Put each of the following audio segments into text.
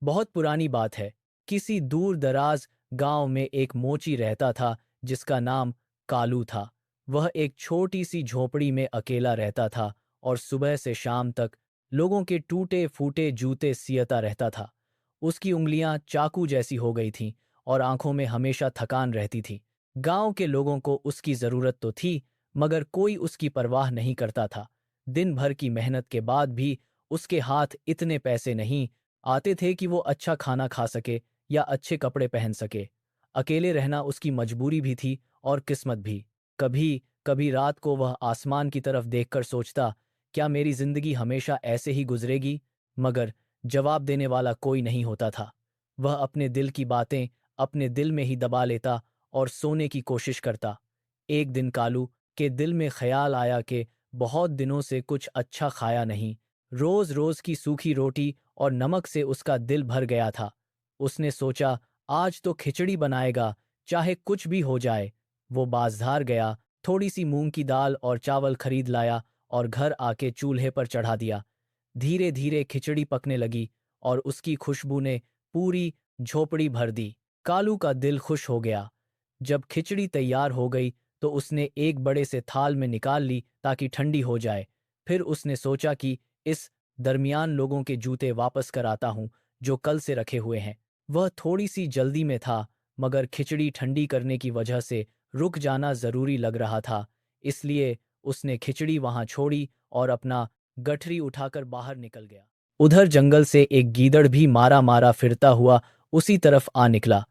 बहुत पुरानी बात है। किसी दूर दराज गांव में एक मोची रहता था जिसका नाम कालू था। वह एक छोटी सी झोपड़ी में अकेला रहता था और सुबह से शाम तक लोगों के टूटे फूटे जूते सियता रहता था। उसकी उंगलियां चाकू जैसी हो गई थीं और आंखों में हमेशा थकान रहती थी। गांव के लोगों को उसकी जरूरत तो थी, मगर कोई उसकी परवाह नहीं करता था। दिन भर की मेहनत के बाद भी उसके हाथ इतने पैसे नहीं आते थे कि वो अच्छा खाना खा सके या अच्छे कपड़े पहन सके। अकेले रहना उसकी मजबूरी भी थी और किस्मत भी। कभी कभी रात को वह आसमान की तरफ देखकर सोचता, क्या मेरी जिंदगी हमेशा ऐसे ही गुजरेगी? मगर जवाब देने वाला कोई नहीं होता था। वह अपने दिल की बातें अपने दिल में ही दबा लेता और सोने की कोशिश करता। एक दिन कालू के दिल में ख्याल आया कि बहुत दिनों से कुछ अच्छा खाया नहीं। रोज रोज की सूखी रोटी और नमक से उसका दिल भर गया था। उसने सोचा, आज तो खिचड़ी बनाएगा, चाहे कुछ भी हो जाए। वो बाजार गया, थोड़ी सी मूंग की दाल और चावल खरीद लाया और घर आके चूल्हे पर चढ़ा दिया। धीरे धीरे खिचड़ी पकने लगी और उसकी खुशबू ने पूरी झोपड़ी भर दी। कालू का दिल खुश हो गया। जब खिचड़ी तैयार हो गई तो उसने एक बड़े से थाल में निकाल ली ताकि ठंडी हो जाए। फिर उसने सोचा कि इस दरमियान लोगों के जूते वापस कर आता हूं जो कल से रखे हुए हैं। वह थोड़ी सी जल्दी में था, मगर खिचड़ी ठंडी करने की वजह से रुक जाना जरूरी लग रहा था। इसलिए उसने खिचड़ी वहां छोड़ी और अपना गठरी उठाकर बाहर निकल गया। उधर जंगल से एक गीदड़ भी मारा मारा फिरता हुआ उसी तरफ आ निकला।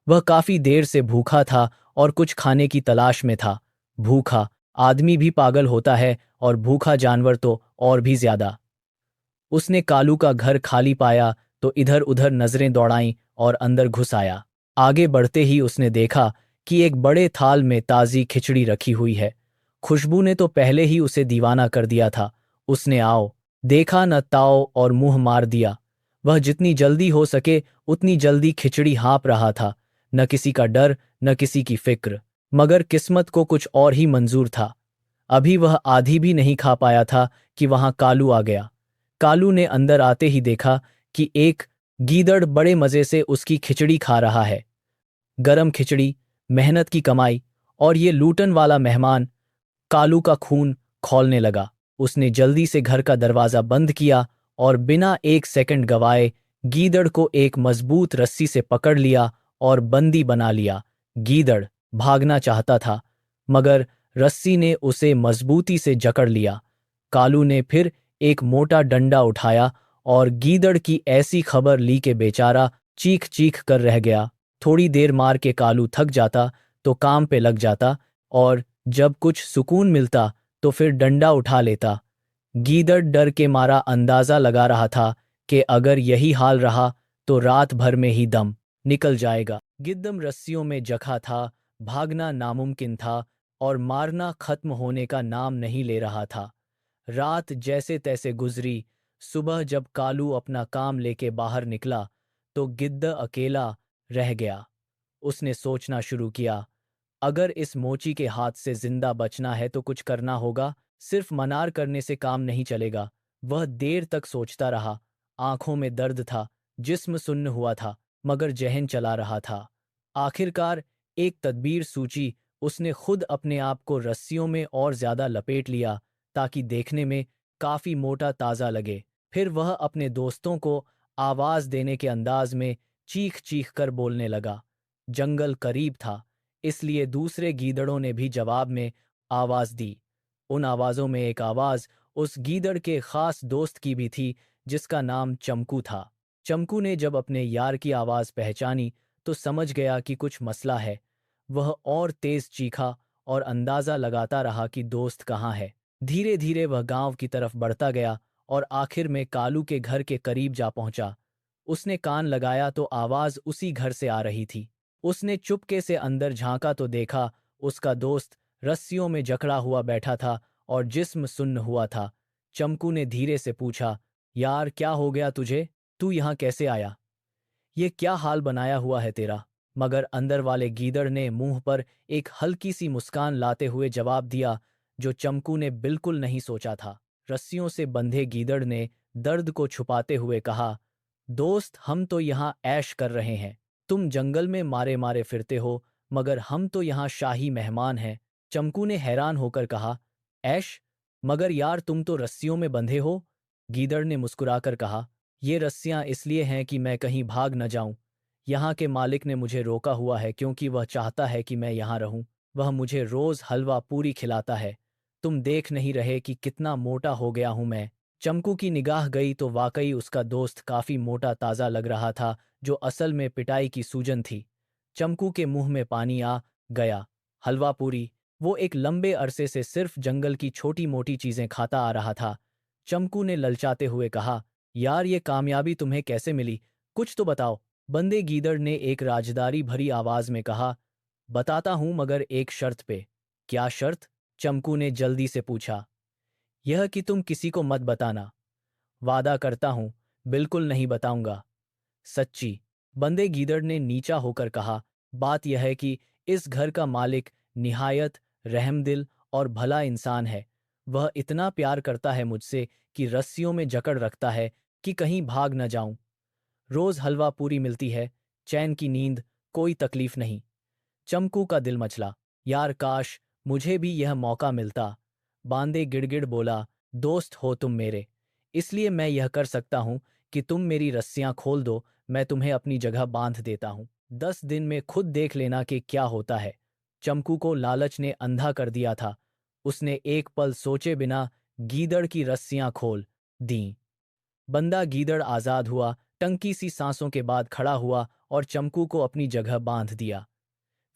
वह काफी देर से भूखा था और कुछ खाने की तलाश में था। भूखा आदमी भी पागल होता है और भूखा जानवर तो और भी ज्यादा। उसने कालू का घर खाली पाया तो इधर उधर नजरें दौड़ाईं और अंदर घुस आया। आगे बढ़ते ही उसने देखा कि एक बड़े थाल में ताजी खिचड़ी रखी हुई है। खुशबू ने तो पहले ही उसे दीवाना कर दिया था। उसने आओ देखा न ताओ और मुंह मार दिया। वह जितनी जल्दी हो सके उतनी जल्दी खिचड़ी हाँप रहा था। न किसी का डर, न किसी की फिक्र। मगर किस्मत को कुछ और ही मंजूर था। अभी वह आधी भी नहीं खा पाया था कि वहां कालू आ गया। कालू ने अंदर आते ही देखा कि एक गीदड़ बड़े मजे से उसकी खिचड़ी खा रहा है। गरम खिचड़ी, मेहनत की कमाई और ये लूटन वाला मेहमान। कालू का खून खौलने लगा। उसने जल्दी से घर का दरवाजा बंद किया और बिना एक सेकंड गवाए गीदड़ को एक मजबूत रस्सी से पकड़ लिया और बंदी बना लिया। गीदड़ भागना चाहता था, मगर रस्सी ने उसे मजबूती से जकड़ लिया। कालू ने फिर एक मोटा डंडा उठाया और गीदड़ की ऐसी खबर ली कि बेचारा चीख चीख कर रह गया। थोड़ी देर मार के कालू थक जाता तो काम पे लग जाता, और जब कुछ सुकून मिलता तो फिर डंडा उठा लेता। गीदड़ डर के मारा अंदाजा लगा रहा था कि अगर यही हाल रहा तो रात भर में ही दम निकल जाएगा। गिद्धम रस्सियों में जकड़ा था, भागना नामुमकिन था और मारना खत्म होने का नाम नहीं ले रहा था। रात जैसे तैसे गुजरी। सुबह जब कालू अपना काम लेके बाहर निकला तो गिद्ध अकेला रह गया। उसने सोचना शुरू किया, अगर इस मोची के हाथ से जिंदा बचना है तो कुछ करना होगा। सिर्फ मनार करने से काम नहीं चलेगा। वह देर तक सोचता रहा। आंखों में दर्द था, जिस्म सुन्न हुआ था, मगर जहन चला रहा था। आखिरकार एक तदबीर सूझी। उसने खुद अपने आप को रस्सियों में और ज्यादा लपेट लिया ताकि देखने में काफी मोटा ताजा लगे। फिर वह अपने दोस्तों को आवाज देने के अंदाज में चीख चीख कर बोलने लगा। जंगल करीब था, इसलिए दूसरे गीदड़ों ने भी जवाब में आवाज दी। उन आवाजों में एक आवाज उस गीदड़ के खास दोस्त की भी थी, जिसका नाम चमकू था। चमकू ने जब अपने यार की आवाज पहचानी तो समझ गया कि कुछ मसला है। वह और तेज चीखा और अंदाजा लगाता रहा कि दोस्त कहाँ है। धीरे धीरे वह गांव की तरफ बढ़ता गया और आखिर में कालू के घर के करीब जा पहुंचा। उसने कान लगाया तो आवाज उसी घर से आ रही थी। उसने चुपके से अंदर झांका तो देखा उसका दोस्त रस्सियों में जकड़ा हुआ बैठा था और जिस्म सुन्न हुआ था। चमकू ने धीरे से पूछा, यार क्या हो गया तुझे? तू यहाँ कैसे आया? ये क्या हाल बनाया हुआ है तेरा? मगर अंदर वाले गीदड़ ने मुंह पर एक हल्की सी मुस्कान लाते हुए जवाब दिया, जो चमकू ने बिल्कुल नहीं सोचा था। रस्सियों से बंधे गीदड़ ने दर्द को छुपाते हुए कहा, दोस्त, हम तो यहाँ ऐश कर रहे हैं। तुम जंगल में मारे मारे फिरते हो, मगर हम तो यहाँ शाही मेहमान हैं। चंकू ने हैरान होकर कहा, ऐश? मगर यार, तुम तो रस्सियों में बंधे हो। गीदड़ ने मुस्कुराकर कहा, ये रस्सियां इसलिए हैं कि मैं कहीं भाग न जाऊं। यहाँ के मालिक ने मुझे रोका हुआ है क्योंकि वह चाहता है कि मैं यहाँ रहूं। वह मुझे रोज हलवा पूरी खिलाता है। तुम देख नहीं रहे कि कितना मोटा हो गया हूं मैं। चंकू की निगाह गई तो वाकई उसका दोस्त काफी मोटा ताजा लग रहा था, जो असल में पिटाई की सूजन थी। चंकू के मुंह में पानी आ गया। हलवा पूरी? वो एक लंबे अरसे से सिर्फ जंगल की छोटी मोटी चीजें खाता आ रहा था। चंकू ने ललचाते हुए कहा, यार, ये कामयाबी तुम्हें कैसे मिली? कुछ तो बताओ। बंदे गीदड़ ने एक राजदारी भरी आवाज में कहा, बताता हूं, मगर एक शर्त पे। क्या शर्त? चंकू ने जल्दी से पूछा। यह कि तुम किसी को मत बताना। वादा करता हूं, बिल्कुल नहीं बताऊंगा। सच्ची? बंदे गीदड़ ने नीचा होकर कहा, बात यह है कि इस घर का मालिक निहायत रहमदिल और भला इंसान है। वह इतना प्यार करता है मुझसे कि रस्सियों में जकड़ रखता है कि कहीं भाग न जाऊं। रोज हलवा पूरी मिलती है, चैन की नींद, कोई तकलीफ नहीं। चमकू का दिल मचला। यार, काश मुझे भी यह मौका मिलता। बांदे गिड़गिड़ बोला, दोस्त हो तुम मेरे, इसलिए मैं यह कर सकता हूं कि तुम मेरी रस्सियां खोल दो, मैं तुम्हें अपनी जगह बांध देता हूं। 10 दिन में खुद देख लेना कि क्या होता है। चमकू को लालच ने अंधा कर दिया था। उसने एक पल सोचे बिना गीदड़ की रस्सियां खोल दीं। बंदा गीदड़ आजाद हुआ, टंकी सी सांसों के बाद खड़ा हुआ और चमकू को अपनी जगह बांध दिया।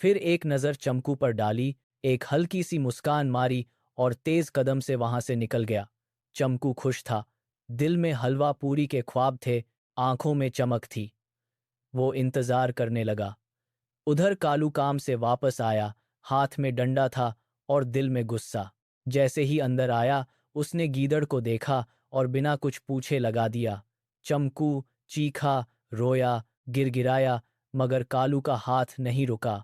फिर एक नज़र चमकू पर डाली, एक हल्की सी मुस्कान मारी और तेज कदम से वहां से निकल गया। चमकू खुश था। दिल में हलवा पूरी के ख्वाब थे, आंखों में चमक थी। वो इंतजार करने लगा। उधर कालू काम से वापस आया, हाथ में डंडा था और दिल में गुस्सा। जैसे ही अंदर आया, उसने गीदड़ को देखा और बिना कुछ पूछे लगा दिया। चमकू चीखा, रोया, गिरगिराया, मगर कालू का हाथ नहीं रुका।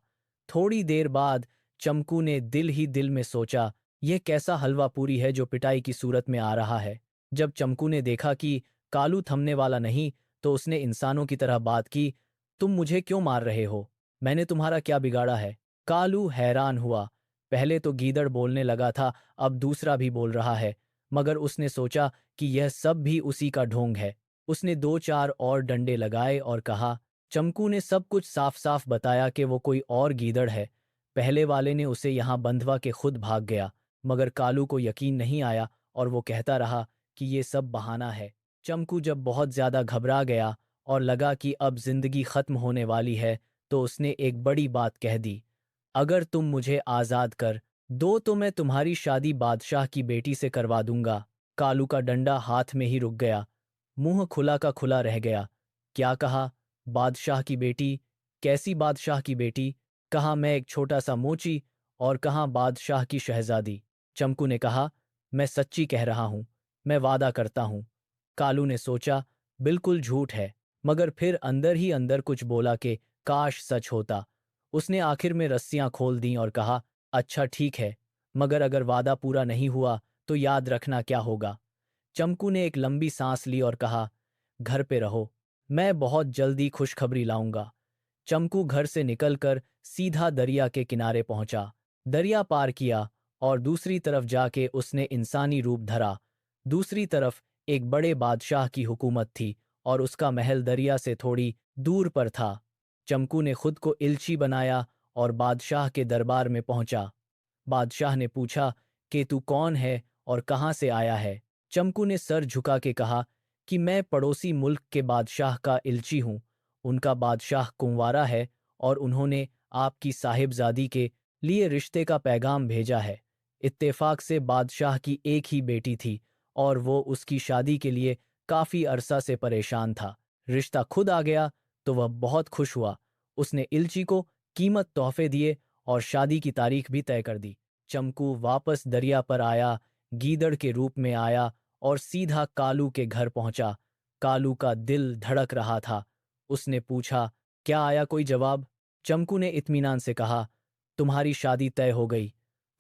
थोड़ी देर बाद चमकू ने दिल ही दिल में सोचा, यह कैसा हलवा पूरी है जो पिटाई की सूरत में आ रहा है। जब चमकू ने देखा कि कालू थमने वाला नहीं, तो उसने इंसानों की तरह बात की, तुम मुझे क्यों मार रहे हो? मैंने तुम्हारा क्या बिगाड़ा है? कालू हैरान हुआ। पहले तो गीदड़ बोलने लगा था, अब दूसरा भी बोल रहा है। मगर उसने सोचा कि यह सब भी उसी का ढोंग है। उसने दो चार और डंडे लगाए और कहा, चमकू ने सब कुछ साफ साफ बताया कि वो कोई और गीदड़ है। पहले वाले ने उसे यहाँ बंधवा के खुद भाग गया। मगर कालू को यकीन नहीं आया और वो कहता रहा कि ये सब बहाना है। चमकू जब बहुत ज्यादा घबरा गया और लगा कि अब जिंदगी खत्म होने वाली है, तो उसने एक बड़ी बात कह दी, अगर तुम मुझे आजाद कर दो तो मैं तुम्हारी शादी बादशाह की बेटी से करवा दूंगा। कालू का डंडा हाथ में ही रुक गया। मुंह खुला का खुला रह गया। क्या कहा? बादशाह की बेटी? कैसी बादशाह की बेटी? कहा मैं एक छोटा सा मोची, और कहाँ बादशाह की शहजादी। चमकू ने कहा, मैं सच्ची कह रहा हूं, मैं वादा करता हूं। कालू ने सोचा, बिल्कुल झूठ है, मगर फिर अंदर ही अंदर कुछ बोला कि काश सच होता। उसने आखिर में रस्सियां खोल दीं और कहा, अच्छा ठीक है, मगर अगर वादा पूरा नहीं हुआ तो याद रखना क्या होगा। चमकू ने एक लंबी सांस ली और कहा, घर पे रहो, मैं बहुत जल्दी खुशखबरी लाऊंगा। चमकू घर से निकलकर सीधा दरिया के किनारे पहुंचा। दरिया पार किया और दूसरी तरफ जाके उसने इंसानी रूप धरा। दूसरी तरफ एक बड़े बादशाह की हुकूमत थी और उसका महल दरिया से थोड़ी दूर पर था। चमकू ने खुद को इल्ची बनाया और बादशाह के दरबार में पहुंचा। बादशाह ने पूछा कि तू कौन है और कहाँ से आया है। चमकू ने सर झुका के कहा कि मैं पड़ोसी मुल्क के बादशाह का इल्ची हूँ। उनका बादशाह कुंवारा है और उन्होंने आपकी साहिबजादी के लिए रिश्ते का पैगाम भेजा है। इत्तेफाक से बादशाह की एक ही बेटी थी और वो उसकी शादी के लिए काफी अरसा से परेशान था। रिश्ता खुद आ गया तो वह बहुत खुश हुआ। उसने इल्ची को कीमत तोहफे दिए और शादी की तारीख भी तय कर दी। चमकू वापस दरिया पर आया, गीदड़ के रूप में आया और सीधा कालू के घर पहुंचा। कालू का दिल धड़क रहा था। उसने पूछा, क्या आया कोई जवाब? चमकू ने इत्मीनान से कहा, तुम्हारी शादी तय हो गई।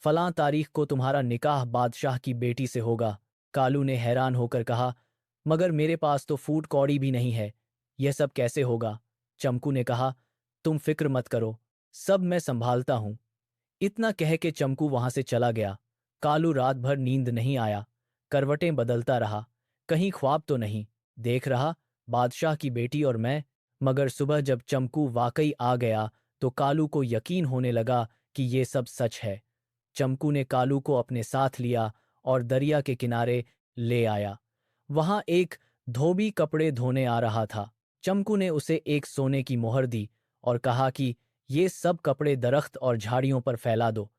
फलां तारीख को तुम्हारा निकाह बादशाह की बेटी से होगा। कालू ने हैरान होकर कहा, मगर मेरे पास तो फूट कौड़ी भी नहीं है। यह सब कैसे होगा? चंपू ने कहा, तुम फिक्र मत करो, सब मैं संभालता हूं। इतना कह के चंपू वहां से चला गया। कालू रात भर नींद नहीं आया, करवटें बदलता रहा, कहीं ख्वाब तो नहीं देख रहा, बादशाह की बेटी और मैं। मगर सुबह जब चंपू वाकई आ गया तो कालू को यकीन होने लगा कि ये सब सच है। चंपू ने कालू को अपने साथ लिया और दरिया के किनारे ले आया। वहां एक धोबी कपड़े धोने आ रहा था। चंपू ने उसे एक सोने की मोहर दी और कहा कि ये सब कपड़े दरख्त और झाड़ियों पर फैला दो।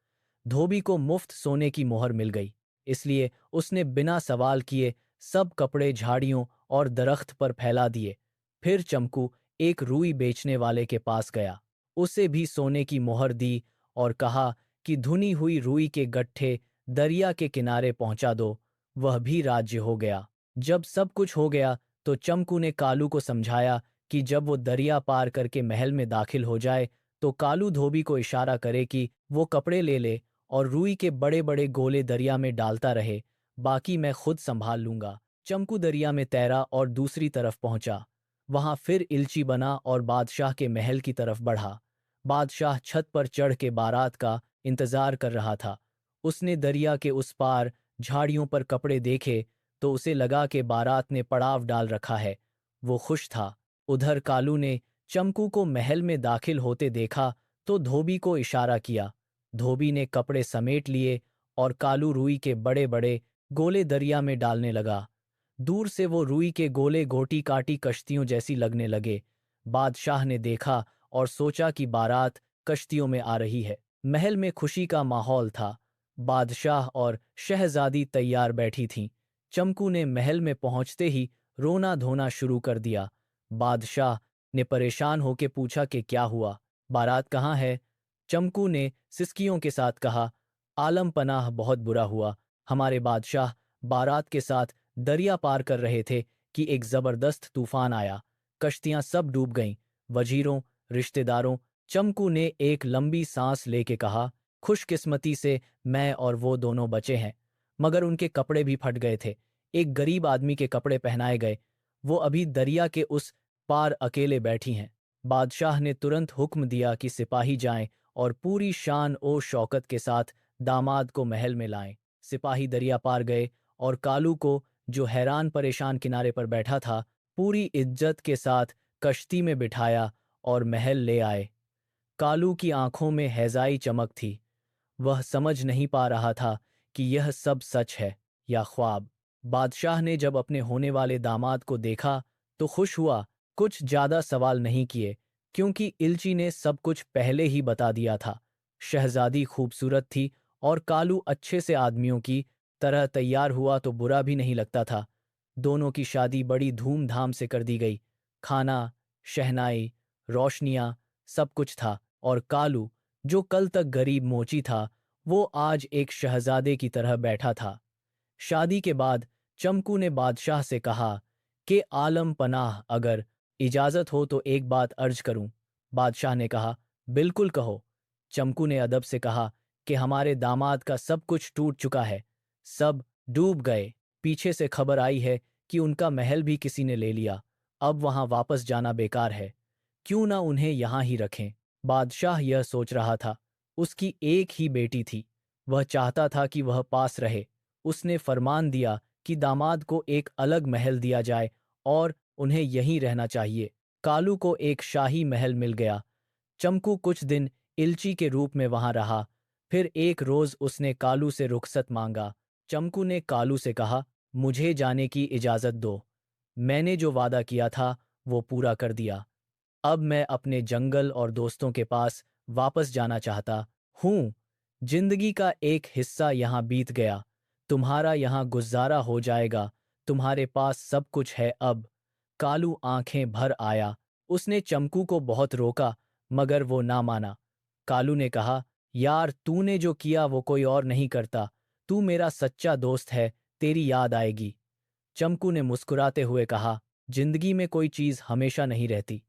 धोबी को मुफ्त सोने की मोहर मिल गई, इसलिए उसने बिना सवाल किए सब कपड़े झाड़ियों और दरख्त पर फैला दिए। फिर चंपू एक रुई बेचने वाले के पास गया, उसे भी सोने की मोहर दी और कहा कि धुनी हुई रुई के गट्ठे दरिया के किनारे पहुंचा दो। वह भी राज्य हो गया। जब सब कुछ हो गया तो चंपू ने कालू को समझाया कि जब वो दरिया पार करके महल में दाखिल हो जाए तो कालू धोबी को इशारा करे कि वो कपड़े ले ले और रुई के बड़े बड़े गोले दरिया में डालता रहे, बाकी मैं खुद संभाल लूंगा। चंपू दरिया में तैरा और दूसरी तरफ पहुंचा। वहां फिर इल्ची बना और बादशाह के महल की तरफ बढ़ा। बादशाह छत पर चढ़ के बारात का इंतजार कर रहा था। उसने दरिया के उस पार झाड़ियों पर कपड़े देखे तो उसे लगा कि बारात ने पड़ाव डाल रखा है। वो खुश था। उधर कालू ने चंपू को महल में दाखिल होते देखा तो धोबी को इशारा किया। धोबी ने कपड़े समेट लिए और कालू रुई के बड़े बड़े गोले दरिया में डालने लगा। दूर से वो रुई के गोले गोटी काटी कश्तियों जैसी लगने लगे। बादशाह ने देखा और सोचा कि बारात कश्तियों में आ रही है। महल में खुशी का माहौल था। बादशाह और शहजादी तैयार बैठी थीं। चंपू ने महल में पहुंचते ही रोना धोना शुरू कर दिया। बादशाह ने परेशान होकर पूछा कि क्या हुआ, बारात कहाँ है? चंपू ने सिसकियों के साथ कहा, आलम पनाह बहुत बुरा हुआ। हमारे बादशाह बारात के साथ दरिया पार कर रहे थे कि एक जबरदस्त तूफान आया। कश्तियां सब डूब गईं। वजीरों, रिश्तेदारों। चंपू ने एक लंबी सांस लेके कहा, खुशकिस्मती से मैं और वो दोनों बचे हैं, मगर उनके कपड़े भी फट गए थे। एक गरीब आदमी के कपड़े पहनाए गए। वो अभी दरिया के उस पार अकेले बैठी हैं। बादशाह ने तुरंत हुक्म दिया कि सिपाही जाएं और पूरी शान ओ शौकत के साथ दामाद को महल में लाएं। सिपाही दरिया पार गए और कालू को, जो हैरान परेशान किनारे पर बैठा था, पूरी इज्जत के साथ कश्ती में बिठाया और महल ले आए। कालू की आंखों में हैजाई चमक थी। वह समझ नहीं पा रहा था कि यह सब सच है या ख्वाब। बादशाह ने जब अपने होने वाले दामाद को देखा तो खुश हुआ। कुछ ज्यादा सवाल नहीं किए, क्योंकि इल्ची ने सब कुछ पहले ही बता दिया था। शहजादी खूबसूरत थी और कालू अच्छे से आदमियों की तरह तैयार हुआ तो बुरा भी नहीं लगता था। दोनों की शादी बड़ी धूमधाम से कर दी गई। खाना, शहनाई, रोशनियां, सब कुछ था और कालू, जो कल तक गरीब मोची था, वो आज एक शहजादे की तरह बैठा था। शादी के बाद चंपू ने बादशाह से कहा कि आलम पनाह, अगर इजाजत हो तो एक बात अर्ज करूं। बादशाह ने कहा, बिल्कुल कहो। चंपू ने अदब से कहा कि हमारे दामाद का सब कुछ टूट चुका है, सब डूब गए। पीछे से खबर आई है कि उनका महल भी किसी ने ले लिया। अब वहां वापस जाना बेकार है, क्यों ना उन्हें यहां ही रखें। बादशाह यह सोच रहा था। उसकी एक ही बेटी थी। वह चाहता था कि वह पास रहे। उसने फरमान दिया कि दामाद को एक अलग महल दिया जाए और उन्हें यहीं रहना चाहिए। कालू को एक शाही महल मिल गया। चंपू कुछ दिन इल्ची के रूप में वहां रहा। फिर एक रोज उसने कालू से रुखसत मांगा। चंपू ने कालू से कहा, मुझे जाने की इजाजत दो। मैंने जो वादा किया था वो पूरा कर दिया। अब मैं अपने जंगल और दोस्तों के पास वापस जाना चाहता हूँ। जिंदगी का एक हिस्सा यहाँ बीत गया, तुम्हारा यहाँ गुजारा हो जाएगा। तुम्हारे पास सब कुछ है अब। कालू आंखें भर आया। उसने चंपू को बहुत रोका, मगर वो ना माना। कालू ने कहा, यार, तूने जो किया वो कोई और नहीं करता। तू मेरा सच्चा दोस्त है, तेरी याद आएगी। चंपू ने मुस्कुराते हुए कहा, जिंदगी में कोई चीज हमेशा नहीं रहती,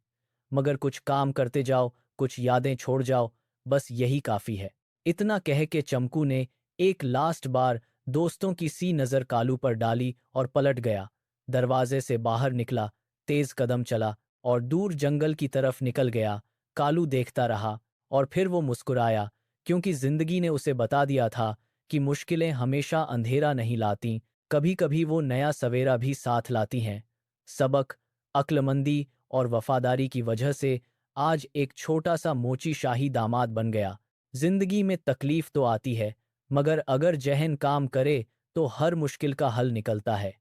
मगर कुछ काम करते जाओ, कुछ यादें छोड़ जाओ, बस यही काफी है। इतना कह के चंपू ने एक लास्ट बार दोस्तों की सी नजर कालू पर डाली और पलट गया। दरवाजे से बाहर निकला, तेज कदम चला। और दूर जंगल की तरफ निकल गया। कालू देखता रहा और फिर वो मुस्कुराया, क्योंकि जिंदगी ने उसे बता दिया था कि मुश्किलें हमेशा अंधेरा नहीं लाती, कभी-कभी वो नया सवेरा भी साथ लाती हैं। सबक, अक्लमंदी और वफादारी की वजह से आज एक छोटा सा मोची शाही दामाद बन गया। जिंदगी में तकलीफ तो आती है, मगर अगर जहन काम करे तो हर मुश्किल का हल निकलता है।